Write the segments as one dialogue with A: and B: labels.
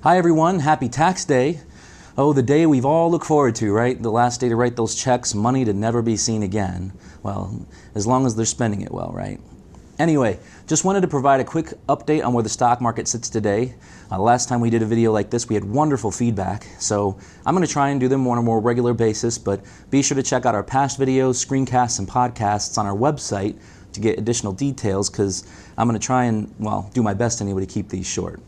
A: Hi everyone, happy tax day. Oh, the day we've all looked forward to, right? The last day to write those checks, money to never be seen again. Well, as long as they're spending it well, right? Anyway, just wanted to provide a quick update on where the stock market sits today. Last time we did a video like this, we had wonderful feedback, so I'm going to try and do them on a more regular basis, but be sure to check out our past videos, screencasts, and podcasts on our website to get additional details, because I'm going to try and, well, do my best anyway to keep these short.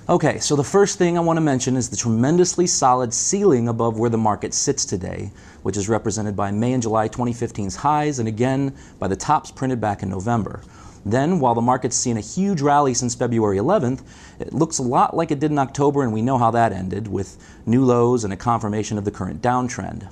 A: Okay, so the first thing I want to mention is the tremendously solid ceiling above where the market sits today, which is represented by May and July 2015's highs, and again by the tops printed back in November. Then, while the market's seen a huge rally since February 11th, it looks a lot like it did in October, and we know how that ended, with new lows and a confirmation of the current downtrend.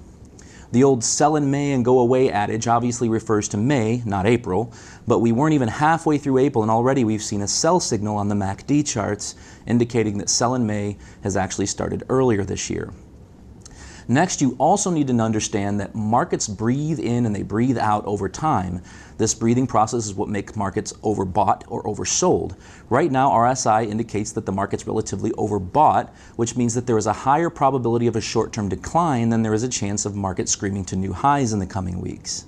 A: The old sell in May and go away adage obviously refers to May, not April, but we weren't even halfway through April and already we've seen a sell signal on the MACD charts indicating that sell in May has actually started earlier this year. Next, you also need to understand that markets breathe in and they breathe out over time. This breathing process is what makes markets overbought or oversold. Right now, RSI indicates that the market's relatively overbought, which means that there is a higher probability of a short-term decline than there is a chance of market screaming to new highs in the coming weeks.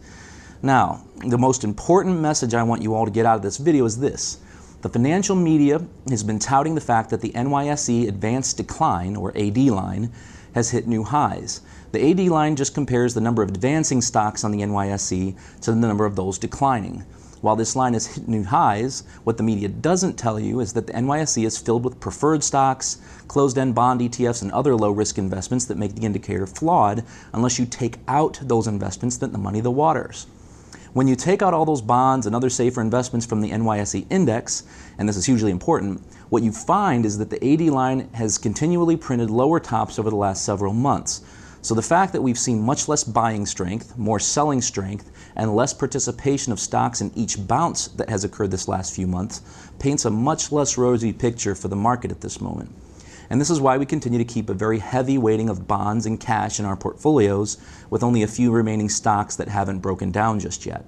A: Now, the most important message I want you all to get out of this video is this. The financial media has been touting the fact that the NYSE Advance-Decline, or AD line, has hit new highs. The AD line just compares the number of advancing stocks on the NYSE to the number of those declining. While this line has hit new highs, what the media doesn't tell you is that the NYSE is filled with preferred stocks, closed-end bond ETFs, and other low-risk investments that make the indicator flawed unless you take out those investments that muddy the waters. When you take out all those bonds and other safer investments from the NYSE index, and this is hugely important, what you find is that the AD line has continually printed lower tops over the last several months. So the fact that we've seen much less buying strength, more selling strength, and less participation of stocks in each bounce that has occurred this last few months paints a much less rosy picture for the market at this moment. And this is why we continue to keep a very heavy weighting of bonds and cash in our portfolios, with only a few remaining stocks that haven't broken down just yet.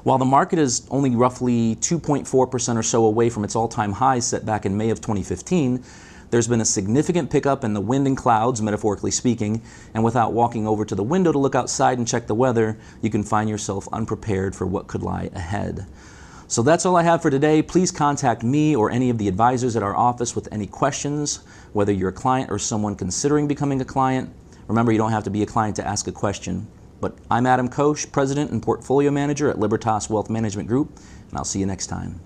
A: While the market is only roughly 2.4% or so away from its all-time highs set back in May of 2015, there's been a significant pickup in the wind and clouds, metaphorically speaking, and without walking over to the window to look outside and check the weather, you can find yourself unprepared for what could lie ahead. So that's all I have for today. Please contact me or any of the advisors at our office with any questions, whether you're a client or someone considering becoming a client. Remember, you don't have to be a client to ask a question. But I'm Adam Koch, President and Portfolio Manager at Libertas Wealth Management Group, and I'll see you next time.